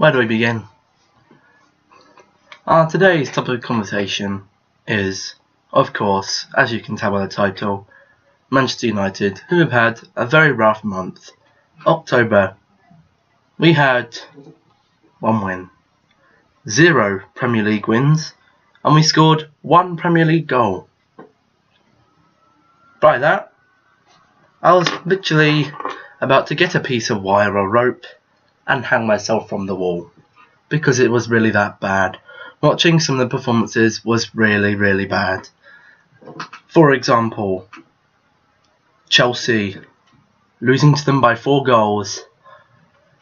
Where do we begin? Today's topic of conversation is, of course, as you can tell by the title, Manchester United, who have had a very rough month. October, we had 1 win, 0 Premier League wins, and we scored 1 Premier League goal. By that, I was literally about to get a piece of wire or rope and hang myself from the wall, because it was really that bad. Watching some of the performances was really bad. For example, Chelsea losing to them by 4 goals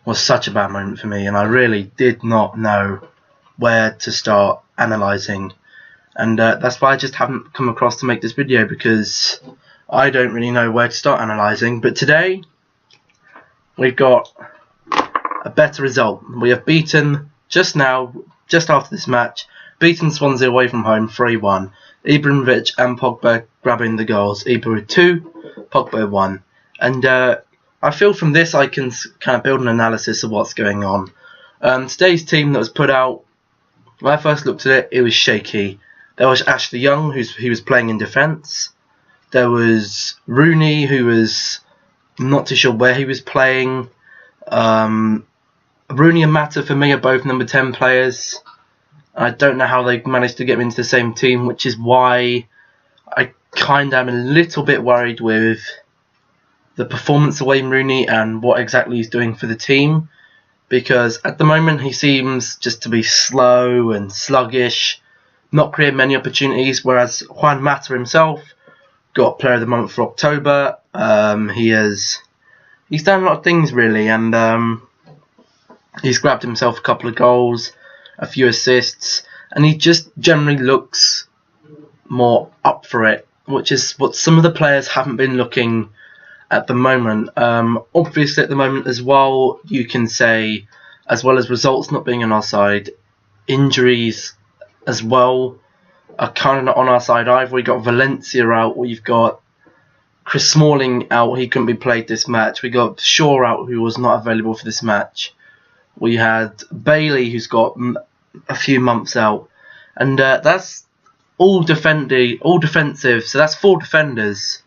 was such a bad moment for me, and I really did not know where to start analysing, and that's why I just haven't come across to make this video, because I don't really know where to start analysing. But today we've got a better result. We have beaten, just after this match, beaten Swansea away from home 3-1. Ibrahimovic and Pogba grabbing the goals. Ibra with 2, Pogba with 1. And I feel from this I can kind of build an analysis of what's going on. Today's team that was put out, when I first looked at it, it was shaky. There was Ashley Young, who was playing in defence. There was Rooney, who was not too sure where he was playing. Rooney and Mata, for me, are both number 10 players. I don't know how they managed to get into the same team, which is why I kind of am a little bit worried with the performance of Wayne Rooney and what exactly he's doing for the team. Because at the moment he seems just to be slow and sluggish, not create many opportunities, whereas Juan Mata himself got Player of the Month for October. He's done a lot of things really, and he's grabbed himself a couple of goals, a few assists, and he just generally looks more up for it, which is what some of the players haven't been looking at the moment. Obviously at the moment as well, you can say, as well as results not being on our side, injuries as well are kind of not on our side either. We got Valencia out, we've got Chris Smalling out, he couldn't be played this match. We got Shaw out, who was not available for this match. We had Bailey, who's got a few months out, and that's all defensive. So that's 4 defenders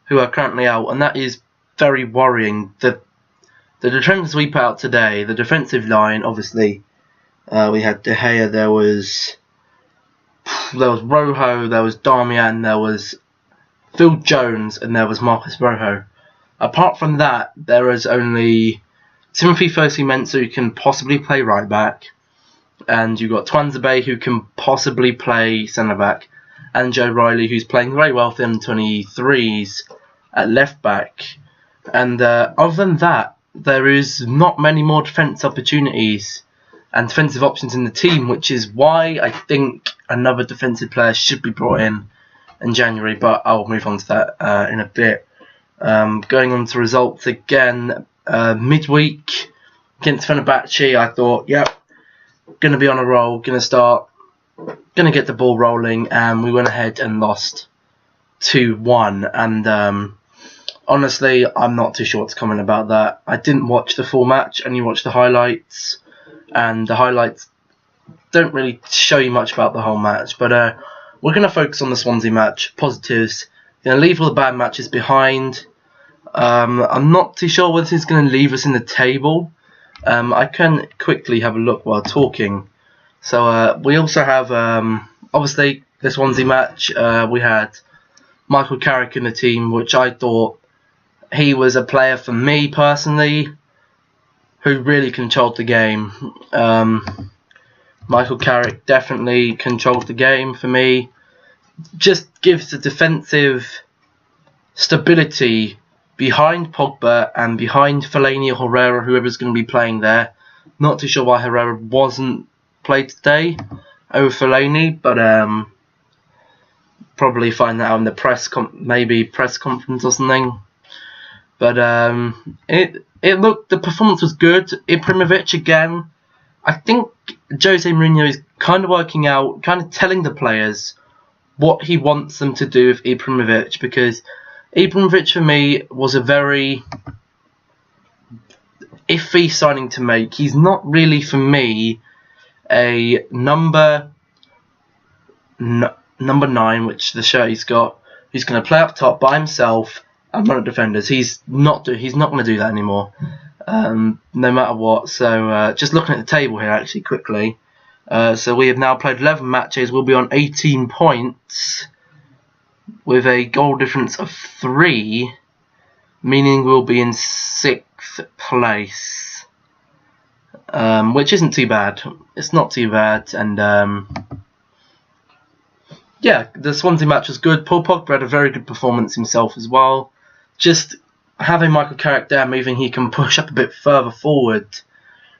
who are currently out, and that is very worrying. The defenders we put out today, the defensive line, obviously, we had De Gea, there was Rojo, there was Darmian, there was Phil Jones, and there was Marcus Rojo. Apart from that, there is only Timothy Fosu-Mensah, who can possibly play right back, and you've got Tuanzebe, who can possibly play centre back, and Joe Riley, who's playing very well for M23s at left back. And other than that, there is not many more defence opportunities and defensive options in the team, which is why I think another defensive player should be brought in January, but I'll move on to that in a bit. Going on to results again. Midweek against Fenerbahce, I thought, yep, going to be on a roll, going to get the ball rolling, and we went ahead and lost 2-1. And honestly, I'm not too sure what's coming about that. I didn't watch the full match, only watched the highlights, and the highlights don't really show you much about the whole match. But we're going to focus on the Swansea match, positives. Going to leave all the bad matches behind. I'm not too sure whether this is going to leave us in the table. I can quickly have a look while talking. So we also have, obviously, the Swansea match. We had Michael Carrick in the team, which I thought he was a player for me personally who really controlled the game. Michael Carrick definitely controlled the game for me. Just gives the defensive stability behind Pogba and behind Fellaini or Herrera, whoever's going to be playing there. Not too sure why Herrera wasn't played today over Fellaini, but probably find that out in the press conference or something. But the performance was good. Ibrahimovic again. I think Jose Mourinho is kind of working out, kind of telling the players what he wants them to do with Ibrahimovic, because Ibrahimovic for me was iffy signing to make. He's not really, for me, a number 9, which the shirt he's got. He's going to play up top by himself and run at defenders. He's not going to do that anymore, no matter what. So just looking at the table here, actually, quickly. So we have now played 11 matches. We'll be on 18 points with a goal difference of 3, meaning we'll be in 6th place, which isn't too bad. It's not too bad, and yeah, the Swansea match was good. Paul Pogba had a very good performance himself as well. Just having Michael Carrick there, moving, he can push up a bit further forward.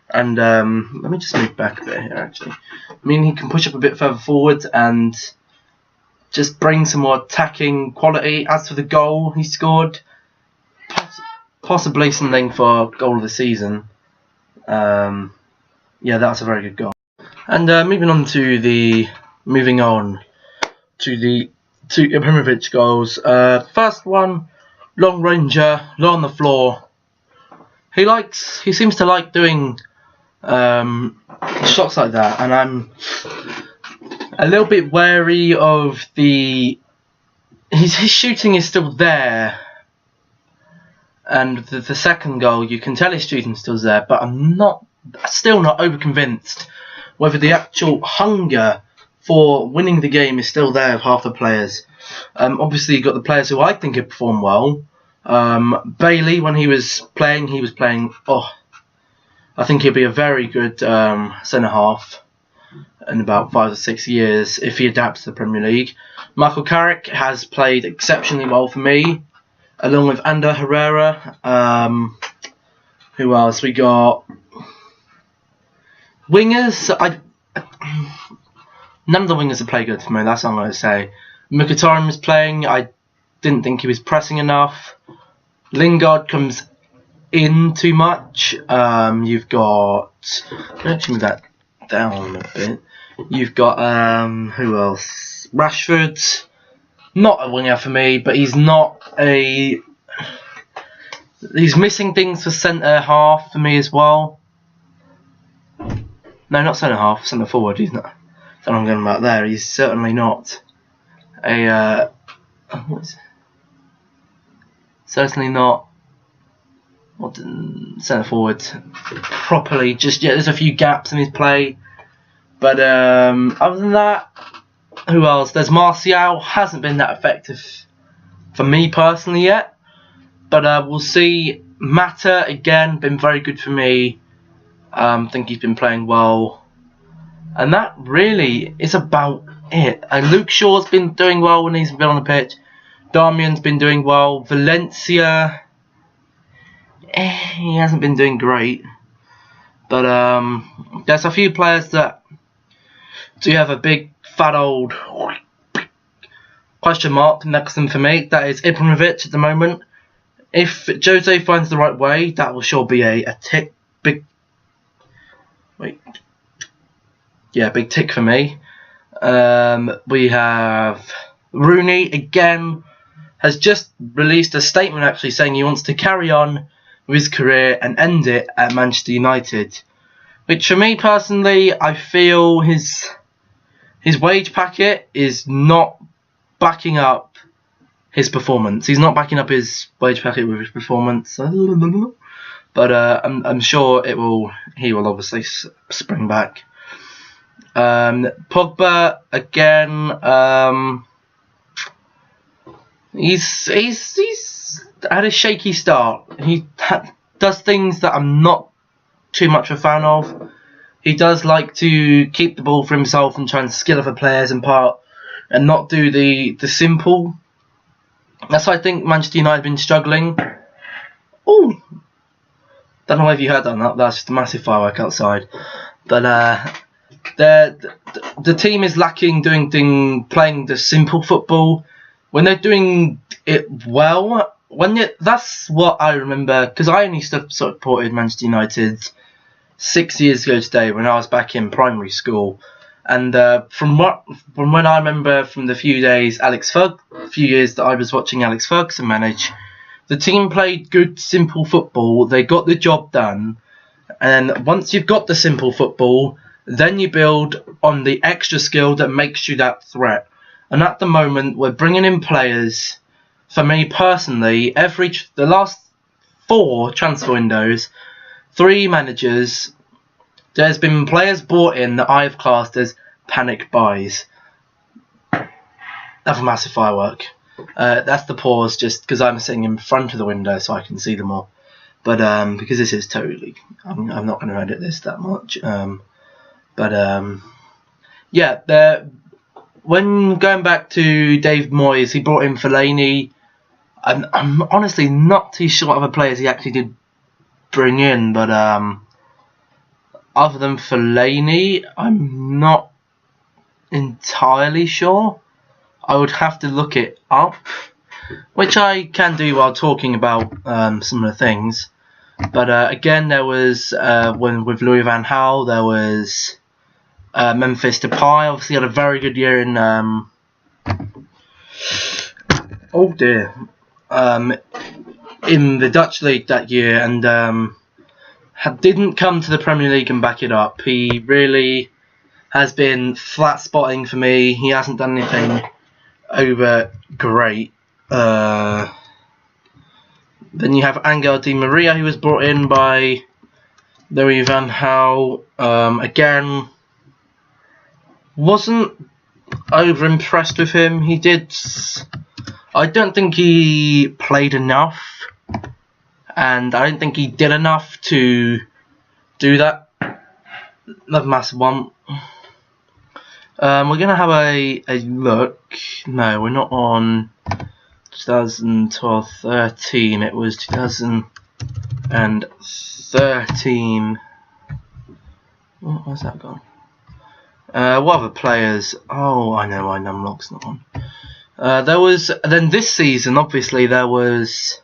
And let me just move back a bit here, actually. I mean, he can push up a bit further forward and just bring some more attacking quality. As for the goal he scored, possibly something for goal of the season. Yeah, that's a very good goal. And moving on to the two Ibrahimovic goals. First one, long ranger, low on the floor. He seems to like doing shots like that, and I'm a little bit wary of his shooting is still there, and the second goal, you can tell his shooting still there, but I'm still not over convinced whether the actual hunger for winning the game is still there with half the players. Obviously, you've got the players who I think have performed well. Bailey, when he was playing, I think he'll be a very good centre-half in about 5 or 6 years if he adapts to the Premier League. Michael Carrick has played exceptionally well for me, along with Ander Herrera. Who else? We got wingers. None of the wingers have played good for me, that's what I'm going to say. Mkhitaryan was playing. I didn't think he was pressing enough. Lingard comes in too much. You've got... Let's move that down a bit. You've got... who else? Rashford. Not a winger for me, but he's not a... He's missing things for centre-half for me as well. No, not centre-half. Centre-forward. He's not... That's what I'm going about there. He's certainly not a... certainly not centre forward properly. Just there's a few gaps in his play, but other than that, who else? There's Martial. Hasn't been that effective for me personally yet, but we'll see. Mata again, been very good for me. Think he's been playing well, and that really is about it. And Luke Shaw's been doing well when he's been on the pitch. Darmian's been doing well. Valencia, he hasn't been doing great. But there's a few players that do have a big, fat old question mark next to them for me. That is Ibrahimovic at the moment. If Jose finds the right way, that will sure be a big tick for me. We have Rooney again. Has just released a statement actually saying he wants to carry on with his career and end it at Manchester United. Which for me personally, I feel his wage packet is not backing up his performance. He's not backing up his wage packet with his performance. But I'm sure he will obviously spring back. Pogba again. He's had a shaky start. He does things that I'm not too much a fan of. He does like to keep the ball for himself and try and skill other players in part, and not do the simple. That's why I think Manchester United have been struggling. Oh, don't know if you heard that. That's just a massive firework outside. But the team is lacking playing the simple football. When they're doing it well, that's what I remember, because I only supported Manchester United 6 years ago today when I was back in primary school, and from when I remember from the few years that I was watching Alex Ferguson manage, the team played good simple football. They got the job done, And then once you've got the simple football, then you build on the extra skill that makes you that threat. And at the moment, we're bringing in players. For me personally, the last 4 transfer windows, 3 managers, there's been players brought in that I've classed as panic buys. That's a massive firework. That's the pause, just because I'm sitting in front of the window so I can see them all. But because this is totally, I'm not going to edit this that much. Yeah, when going back to Dave Moyes, he brought in Fellaini. I'm honestly not too sure what other players he actually did bring in, but other than Fellaini, I'm not entirely sure. I would have to look it up, which I can do while talking about some of the things. But again, there was with Louis van Gaal, there was Memphis Depay. Obviously, had a very good year in in the Dutch league that year, and didn't come to the Premier League and back it up. He really has been flat spotting for me. He hasn't done anything over great. Then you have Angel Di Maria, who was brought in by Louis van Gaal. Again, wasn't over impressed with him. I don't think he played enough, and I don't think he did enough to do that. Another massive one. We're going to have a look. No, we're not on 2012-13. It was 2013. What was that gone? What other players? Oh, I know, Numlock's not on. Then this season, obviously, there was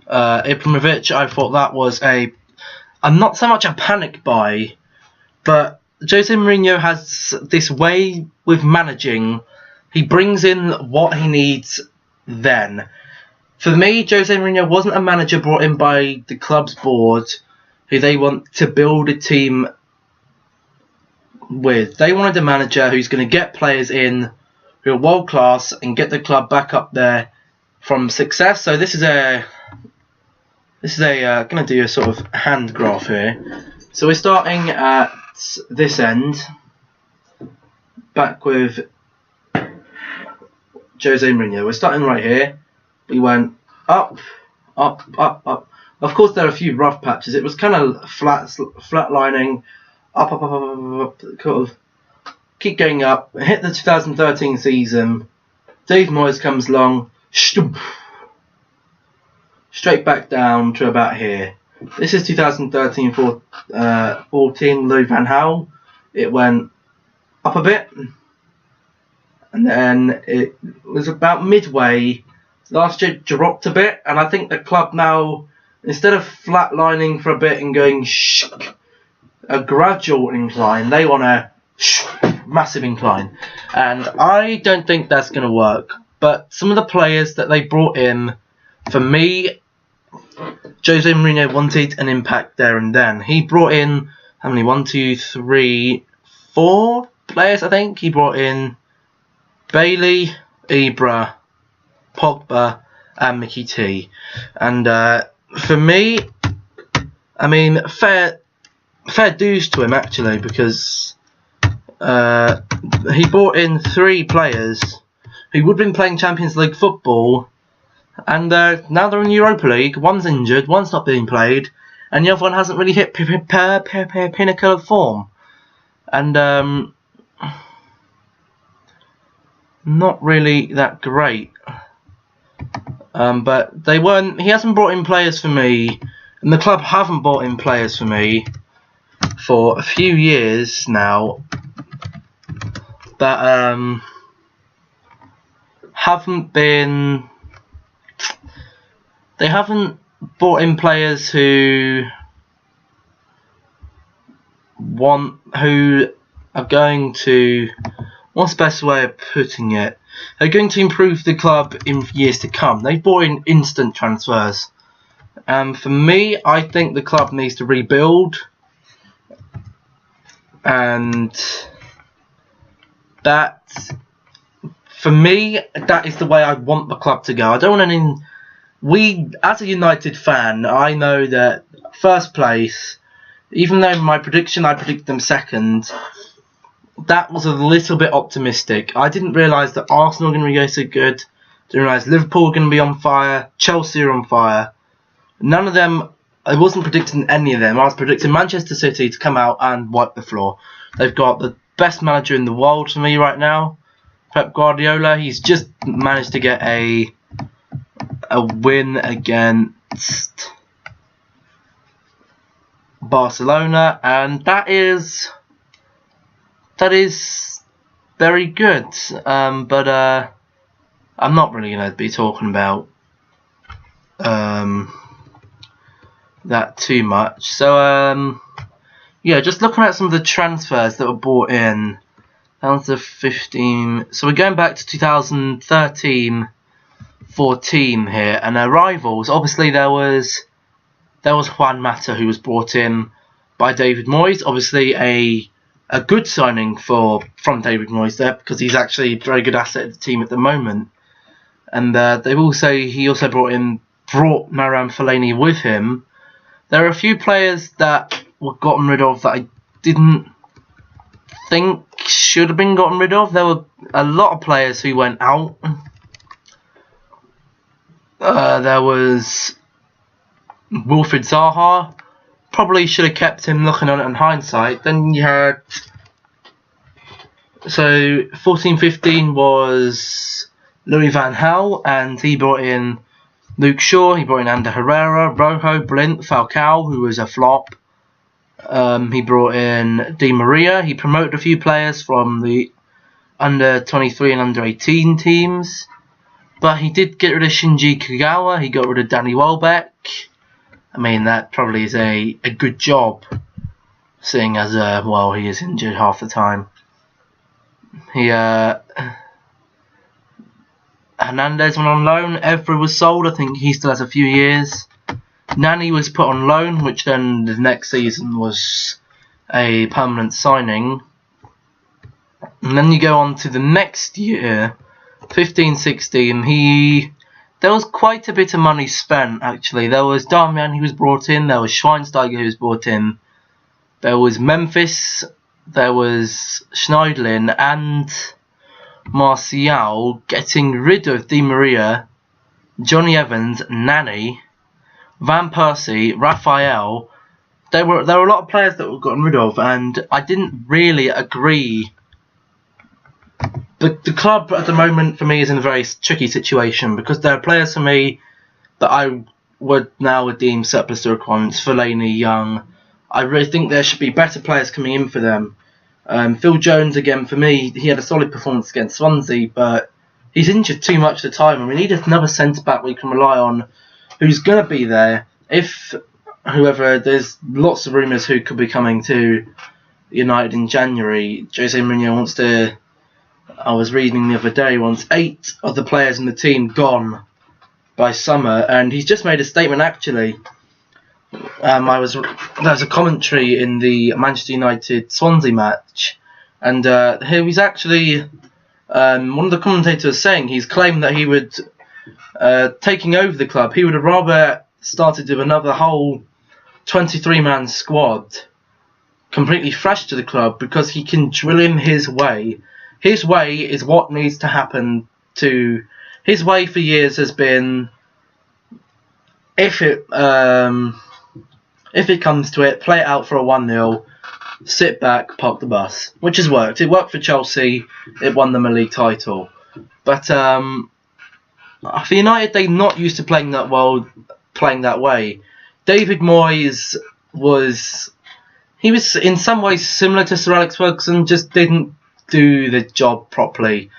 Ibrahimovic. I thought that was I'm not so much a panic buy, but Jose Mourinho has this way with managing. He brings in what he needs then. For me, Jose Mourinho wasn't a manager brought in by the club's board who they want to build a team with. They wanted a manager who's going to get players in who are world class and get the club back up there from success. So this is going to do a sort of hand graph here. So we're starting at this end, back with Jose Mourinho. We're starting right here. We went up, up, up, up. Of course, there are a few rough patches. It was kind of flatlining, up, up, up, up, up, up, kind of keep going up. Hit the 2013 season. Dave Moyes comes along, straight back down to about here. This is 2013-14 Louis van Gaal. It went up a bit, and then it was about midway. Last year dropped a bit, and I think the club now, instead of flatlining for a bit and going a gradual incline, they want a massive incline, and I don't think that's going to work. But some of the players that they brought in, for me, Jose Mourinho wanted an impact there and then. He brought in, how many? 1, 2, 3, 4 players, I think. He brought in Bailey, Ibra, Pogba, and Mickey T. And for me, I mean, fair dues to him, actually, because he brought in 3 players who would have been playing Champions League football, and now they're in Europa League. One's injured, one's not being played, and the other one hasn't really hit pinnacle of form. And not really that great. But they weren't. He hasn't brought in players for me, and the club haven't brought in players for me for a few years now. That haven't been. They haven't brought in players who are going to. What's the best way of putting it? They're going to improve the club in years to come. They brought in instant transfers. For me, I think the club needs to rebuild, and that, for me, that is the way I want the club to go. I don't want any. As a United fan, I know that first place, even though my prediction, I predicted them second, that was a little bit optimistic. I didn't realise that Arsenal were going to go so good. Didn't realise Liverpool were going to be on fire. Chelsea are on fire. None of them, I wasn't predicting any of them. I was predicting Manchester City to come out and wipe the floor. They've got the best manager in the world for me right now, Pep Guardiola. He's just managed to get a win against Barcelona, and that is very good. But I'm not really going to be talking about that too much. So yeah, just looking at some of the transfers that were brought in. Down to 15. So we're going back to 2013-14 here, and our rivals. Obviously, there was Juan Mata, who was brought in by David Moyes. Obviously, a good signing from David Moyes there, because he's actually a very good asset of the team at the moment. And he also brought Marouane Fellaini with him. There are a few players that were gotten rid of that I didn't think should have been gotten rid of. There were a lot of players who went out. There was Wilfried Zaha. Probably should have kept him, looking on it in hindsight. Then you had... So 14-15 was Louis van Gaal, and he brought in Luke Shaw, he brought in Ander Herrera, Rojo, Blint, Falcao, who was a flop. He brought in Di Maria. He promoted a few players from the under 23 and under 18 teams. But he did get rid of Shinji Kagawa. He got rid of Danny Welbeck. I mean, that probably is a good job, seeing as he is injured half the time. Hernandez went on loan. Evra was sold. I think he still has a few years. Nani was put on loan, which then the next season was a permanent signing. And then you go on to the next year, 15-16. There was quite a bit of money spent, actually. There was Darmian, who was brought in. There was Schweinsteiger, who was brought in. There was Memphis. There was Schneidlin and Martial, getting rid of Di Maria, Johnny Evans, Nani, Van Persie, Raphael. There were a lot of players that were gotten rid of, and I didn't really agree. The club at the moment for me is in a very tricky situation, because there are players for me that I would now deem surplus to requirements. Fellaini, Young. I really think there should be better players coming in for them. Phil Jones, again, for me, he had a solid performance against Swansea, but he's injured too much of the time, and we need another centre-back we can rely on who's going to be there. There's lots of rumours who could be coming to United in January. Jose Mourinho wants to... I was reading the other day, wants 8 of the players in the team gone by summer, and he's just made a statement, actually. There was a commentary in the Manchester United Swansea match, and here he's actually one of the commentators saying he's claimed that he would taking over the club. He would have rather started with another whole 23-man squad, completely fresh to the club, because he can drill in his way. His way is what needs to happen. His way for years has been, if it comes to it, play it out for a 1-0, sit back, park the bus, which has worked. It worked for Chelsea. It won them a league title. But for United, they're not used to playing that way. David Moyes was in some ways similar to Sir Alex Ferguson, just didn't do the job properly.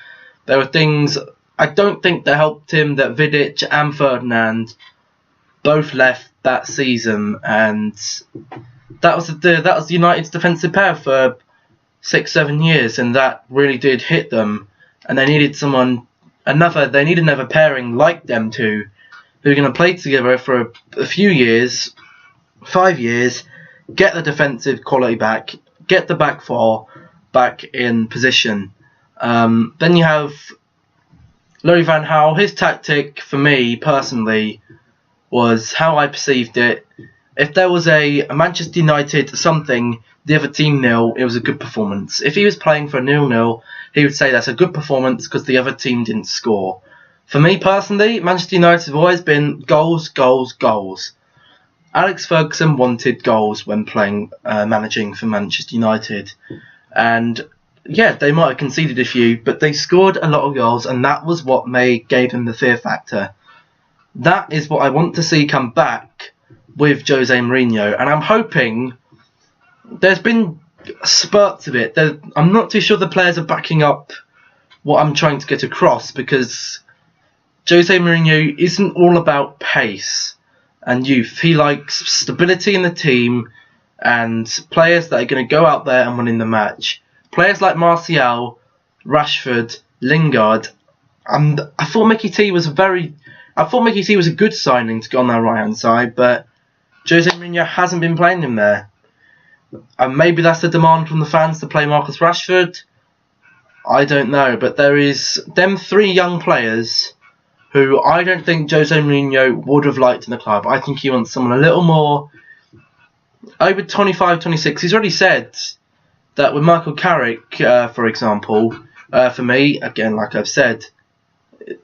There were things I don't think that helped him, that Vidic and Ferdinand both left that season, and that was United's defensive pair for 6-7 years, and that really did hit them. And they needed another pairing like them two who are going to play together for a few years, 5 years, get the defensive quality back, get the back four back in position. Then you have Louis van Gaal. His tactic, for me personally, was how I perceived it. If there was a Manchester United something, the other team nil, it was a good performance. If he was playing for 0-0, he would say that's a good performance because the other team didn't score. For me personally, Manchester United have always been goals, goals, goals. Alex Ferguson wanted goals when managing for Manchester United. And yeah, they might have conceded a few, but they scored a lot of goals, and that was what gave them the fear factor. That is what I want to see come back with Jose Mourinho, and I'm hoping there's been spurts of it. I'm not too sure the players are backing up what I'm trying to get across, because Jose Mourinho isn't all about pace and youth. He likes stability in the team and players that are going to go out there and win in the match. Players like Martial, Rashford, Lingard. I thought Mickey T was a good signing to go on that right hand side, but Jose Mourinho hasn't been playing him there. And maybe that's the demand from the fans to play Marcus Rashford. I don't know, but there is them 3 young players who I don't think Jose Mourinho would have liked in the club. I think he wants someone a little more over 25, 26. He's already said that with Michael Carrick, for example, for me, again, like I've said,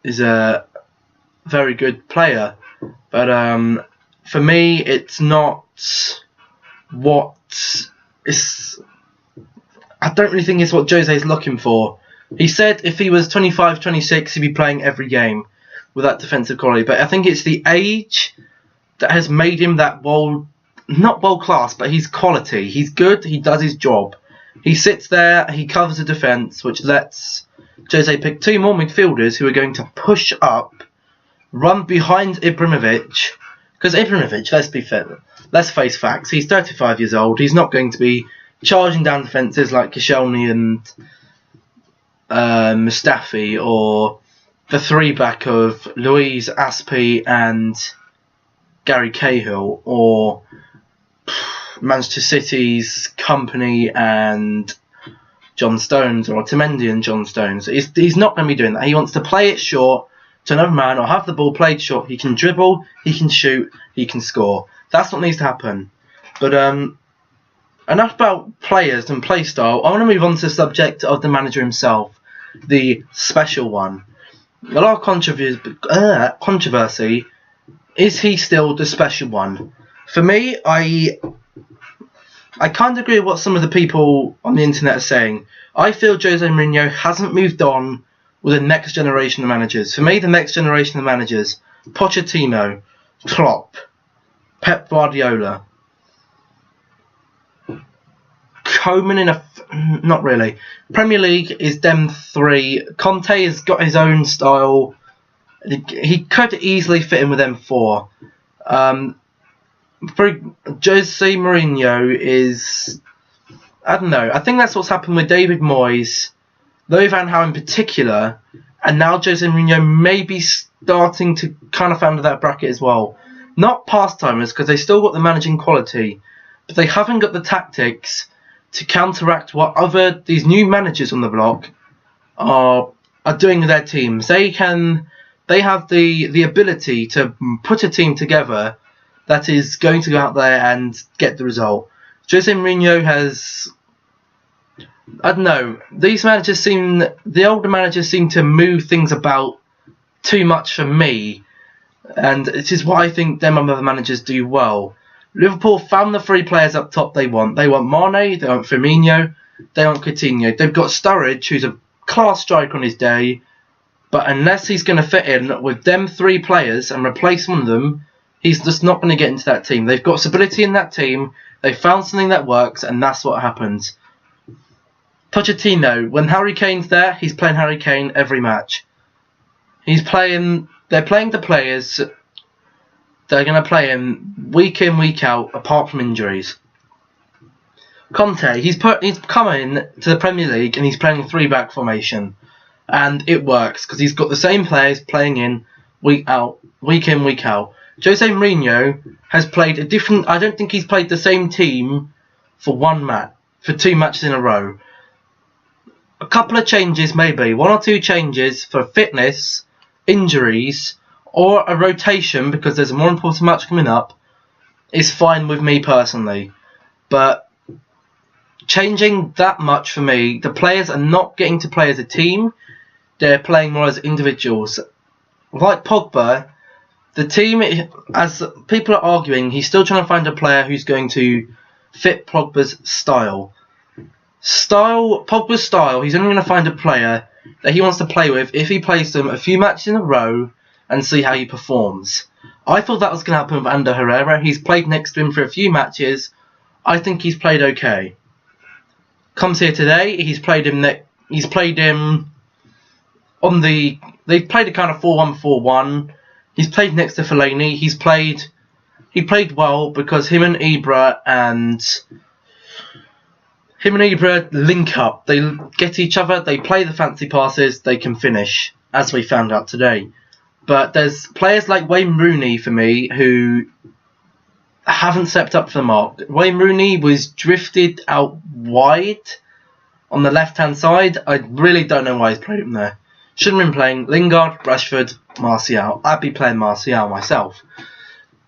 is a very good player. But for me, it's not what is. I don't really think it's what Jose is looking for. He said if he was 25, 26, he'd be playing every game with that defensive quality. But I think it's the age that has made him that not world class, but he's quality. He's good, he does his job. He sits there, he covers the defence, which lets Jose pick 2 more midfielders who are going to push up, run behind Ibrahimovic. Because Ibrahimovic, let's face facts, he's 35 years old. He's not going to be charging down defences like Koscielny and Mustafi, or the 3-back of Luiz Aspi and Gary Cahill, or Manchester City's Kompany and John Stones, or Otamendi and John Stones. He's not going to be doing that. He wants to play it short to another man, or have the ball played short. He can dribble, he can shoot, he can score. That's what needs to happen. But enough about players and play style. I want to move on to the subject of the manager himself, the special one. A lot of controversy. Is he still the special one? For me, I can't agree with what some of the people on the internet are saying. I feel Jose Mourinho hasn't moved on with the next generation of managers. For me, the next generation of managers: Pochettino, Klopp, Pep Guardiola, Koeman not really. Premier League is them 3. Conte has got his own style. He could easily fit in with them 4. For Jose Mourinho is, I don't know. I think that's what's happened with David Moyes, Louis van Gaal in particular, and now Jose Mourinho may be starting to kind of fall under that bracket as well. Not past-timers, because they still got the managing quality, but they haven't got the tactics to counteract what these new managers on the block are doing with their teams. They have the ability to put a team together that is going to go out there and get the result. Jose Mourinho has, I don't know, the older managers seem to move things about too much for me, and it is what I think them other managers do well. Liverpool found the 3 players up top they want. They want Mane, they want Firmino, they want Coutinho. They've got Sturridge, who's a class striker on his day, but unless he's going to fit in with them 3 players and replace one of them, he's just not going to get into that team. They've got stability in that team, they found something that works, and that's what happens. Pochettino, when Harry Kane's there, he's playing Harry Kane every match. They're playing the players. They're going to play him week in, week out, apart from injuries. Conte, he's come in to the Premier League and he's playing a 3-back formation, and it works because he's got the same players playing in week out, week in, week out. Jose Mourinho has played a different. I don't think he's played the same team for for 2 matches in a row. A couple of changes, maybe 1 or 2 changes for fitness, injuries, or a rotation because there's a more important match coming up, is fine with me personally. But changing that much for me, the players are not getting to play as a team. They're playing more as individuals. Like Pogba, the team, as people are arguing, he's still trying to find a player who's going to fit Pogba's style. Pogba's style, he's only going to find a player that he wants to play with if he plays them a few matches in a row and see how he performs. I thought that was going to happen with Ander Herrera. He's played next to him for a few matches. I think he's played okay. Comes here today, he's played him on the... They've played a kind of 4-1-4-1. He's played next to Fellaini. He played well because him and Ibra link up. They get each other, they play the fancy passes, they can finish, as we found out today. But there's players like Wayne Rooney for me who haven't stepped up for the mark. Wayne Rooney was drifted out wide on the left-hand side. I really don't know why he's played him there. Shouldn't have been playing Lingard, Rashford, Martial. I'd be playing Martial myself.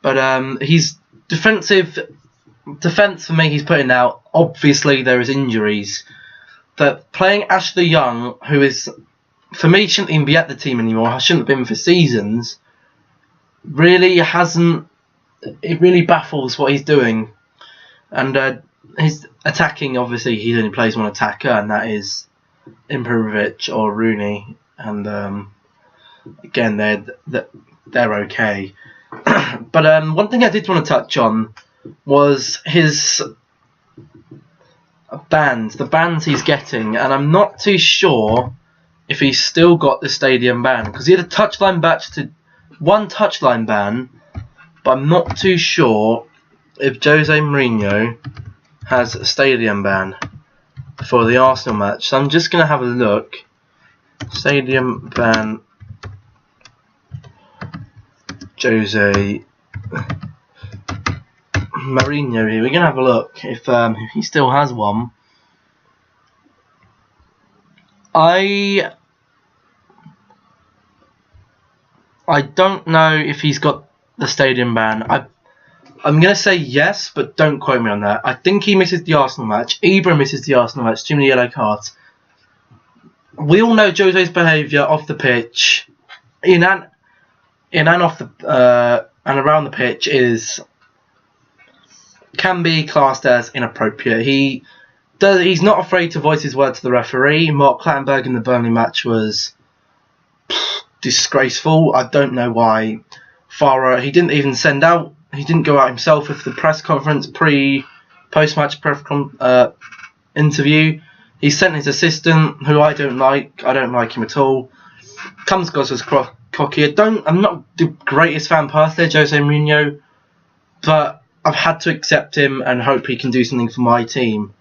But he's defence for me he's putting out. Obviously there is injuries. But playing Ashley Young, who is, for me, shouldn't even be at the team anymore, shouldn't have been for seasons, really hasn't... It really baffles what he's doing. And his attacking, obviously he only plays one attacker, and that is Ibrahimovic or Rooney. And again, they're okay. But one thing I did want to touch on was his bans, the bans he's getting, and I'm not too sure if he's still got the stadium ban, because he had one touchline ban, but I'm not too sure if Jose Mourinho has a stadium ban for the Arsenal match. So I'm just going to have a look. Stadium ban Jose Mourinho here. We're going to have a look if he still has one. I don't know if he's got the stadium ban. I'm going to say yes, but don't quote me on that. I think he misses the Arsenal match. Ibra misses the Arsenal match. Too many yellow cards. We all know Jose's behaviour off the pitch, in and off the and around the pitch can be classed as inappropriate. He's not afraid to voice his word to the referee. Mark Clattenburg in the Burnley match was disgraceful. I don't know why Farah, he didn't go out himself with the press conference post-match interview. He sent his assistant, who I don't like him at all. Comes across as cocky. I'm not the greatest fan personally of Jose Mourinho, but I've had to accept him and hope he can do something for my team.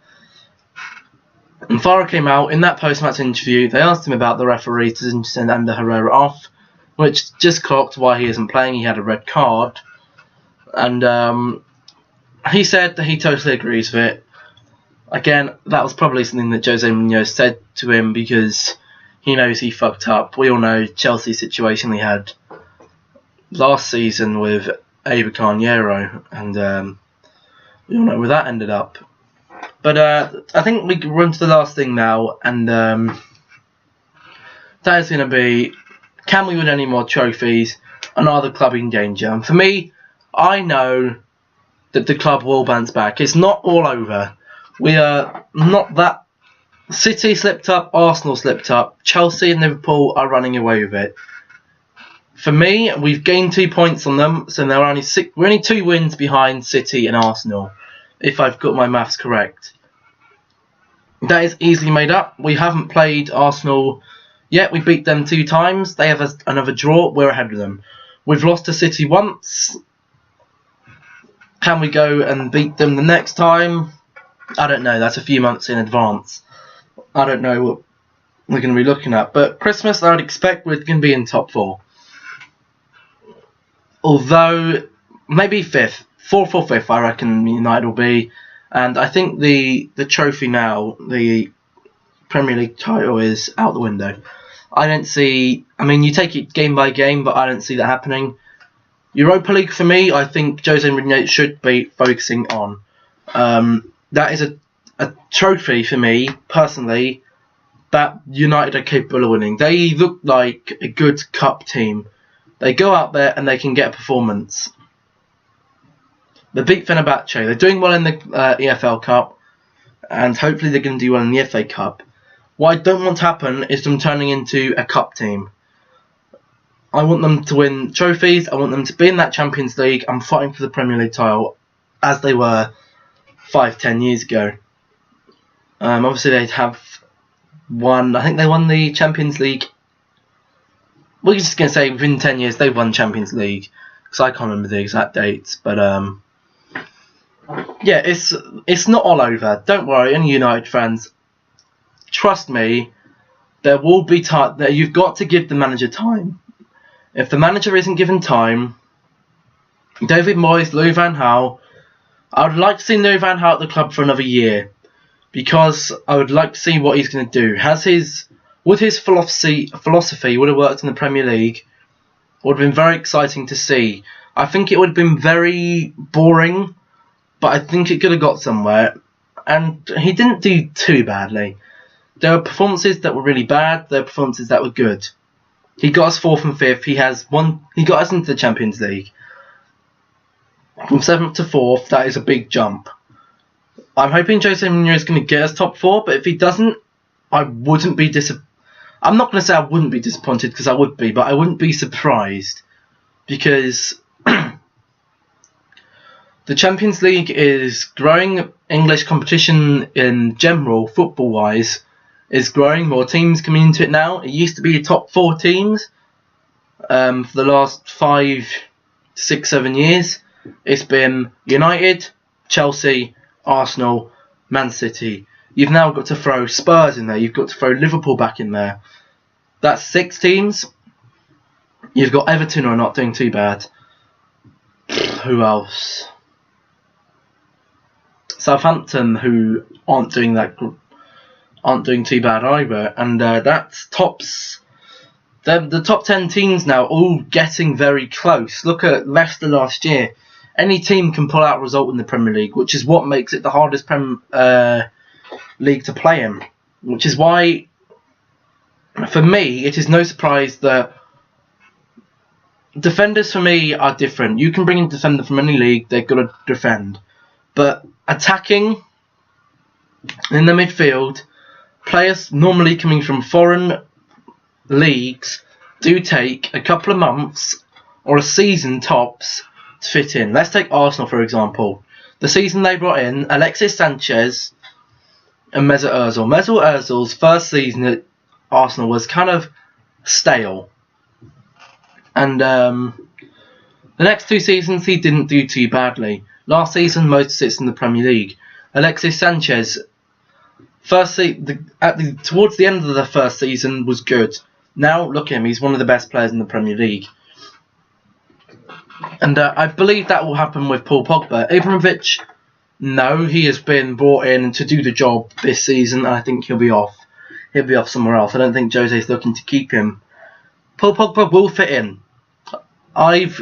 And Farah came out in that post-match interview. They asked him about the referee to send Ander Herrera off, which just clocked why he isn't playing. He had a red card. And he said that he totally agrees with it. Again, that was probably something that Jose Mourinho said to him because he knows he fucked up. We all know Chelsea's situation they had last season with Eva Carneiro, and we all know where that ended up. But I think we can run to the last thing now, and that is going to be, can we win any more trophies, and are the club in danger? And for me, I know that the club will bounce back. It's not all over. We are not that... City slipped up, Arsenal slipped up, Chelsea and Liverpool are running away with it. For me, we've gained 2 points on them, so we're only 2 wins behind City and Arsenal, if I've got my maths correct. That is easily made up. We haven't played Arsenal yet. We beat them 2 times. They have another draw. We're ahead of them. We've lost to City once. Can we go and beat them the next time? I don't know. That's a few months in advance. I don't know what we're going to be looking at. But Christmas, I would expect we're going to be in top 4. although maybe 5th, 4th or 5th, I reckon United will be. And I think the trophy now, the Premier League title, is out the window. I don't see. I mean, you take it game by game, but I don't see that happening. Europa League for me, I think Jose Mourinho should be focusing on. That is a trophy for me personally that United are capable of winning. They look like a good cup team. They go out there and they can get a performance. They beat Fenerbahce. They're doing well in the EFL Cup, and hopefully they're going to do well in the FA Cup. What I don't want to happen is them turning into a cup team. I want them to win trophies. I want them to be in that Champions League and fighting for the Premier League title, as they were 5-10 years ago. Obviously, they'd have won. I think they won the Champions League. We're just going to say within 10 years they've won Champions League, because I can't remember the exact dates. But yeah, it's not all over. Don't worry, any United fans. Trust me, there will be time. That you've got to give the manager time. If the manager isn't given time, David Moyes, Louis van Gaal, I would like to see Louis van Gaal at the club for another year, because I would like to see what he's going to do. Would his philosophy would have worked in the Premier League? Would have been very exciting to see. I think it would have been very boring, but I think it could have got somewhere. And he didn't do too badly. There were performances that were really bad. There were performances that were good. He got us 4th and 5th. He got us into the Champions League. From 7th to 4th, that is a big jump. I'm hoping Jose Mourinho is going to get us top 4, but if he doesn't, I wouldn't be I'm not going to say I wouldn't be disappointed, because I would be, but I wouldn't be surprised, because the Champions League is growing. English competition in general, football-wise, is growing. More teams coming into it now. It used to be the top 4 teams for the last 5, 6, 7 years. It's been United, Chelsea, Arsenal, Man City. You've now got to throw Spurs in there. You've got to throw Liverpool back in there. That's 6 teams. You've got Everton, who are not doing too bad. Who else? Southampton, who aren't doing too bad either. And that's tops. The top 10 teams now, all getting very close. Look at Leicester last year. Any team can pull out a result in the Premier League, which is what makes it the hardest league to play in. Which is why, for me, it is no surprise that defenders for me are different. You can bring in a defender from any league, they've got to defend. But attacking in the midfield, players normally coming from foreign leagues do take a couple of months or a season tops to fit in. Let's take Arsenal, for example. The season they brought in Alexis Sanchez and Mesut Ozil. Mesut Ozil's first season at Arsenal was kind of stale. And the next 2 seasons he didn't do too badly. Last season, most sits in the Premier League. Alexis Sanchez, towards the end of the first season, was good. Now, look at him, he's one of the best players in the Premier League. And I believe that will happen with Paul Pogba. Ibrahimovic, no, he has been brought in to do the job this season, and I think he'll be off. He'll be off somewhere else. I don't think Jose's looking to keep him. Paul Pogba will fit in. I've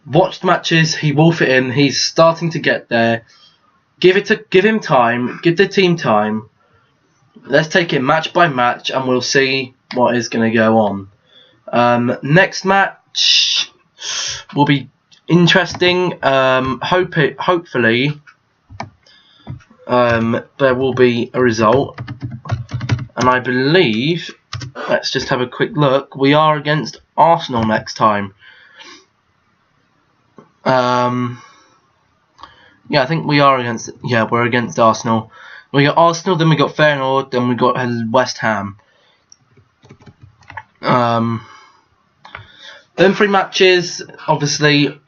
watched matches, he will fit in. He's starting to get there. Give him time. Give the team time. Let's take it match by match, and we'll see what is going to go on. Next match will be interesting. Hopefully, there will be a result, and I believe. Let's just have a quick look. We are against Arsenal next time. Yeah, I think we are against. Yeah, we're against Arsenal. We got Arsenal, then we got Feyenoord, then we got West Ham. Then 3 matches. Obviously,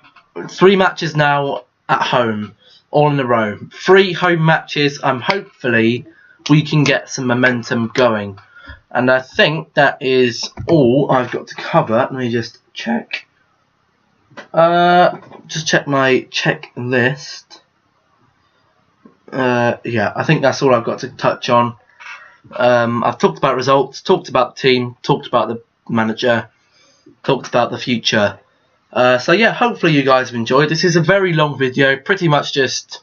3 matches now at home, all in a row. 3 home matches. Hopefully, we can get some momentum going. And I think that is all I've got to cover. Let me just check. Just check my checklist. Yeah, I think that's all I've got to touch on. I've talked about results, talked about the team, talked about the manager, talked about the future. So yeah, hopefully you guys have enjoyed. This is a very long video, pretty much just,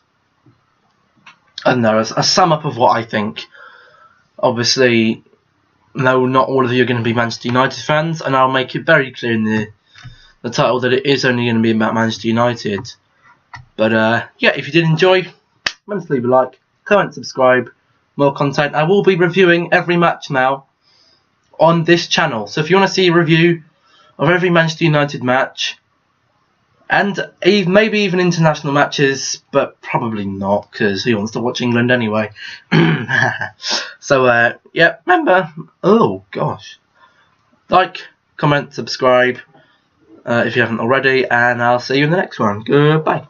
I don't know, a sum up of what I think. Obviously, no, not all of you are going to be Manchester United fans, and I'll make it very clear in the title that it is only going to be about Manchester United. But yeah, if you did enjoy, remember to leave a like, comment, subscribe, more content. I will be reviewing every match now on this channel. So if you want to see a review of every Manchester United match, and maybe even international matches, but probably not, because who wants to watch England anyway? So yeah, remember, oh gosh, like, comment, subscribe if you haven't already, and I'll see you in the next one. Goodbye.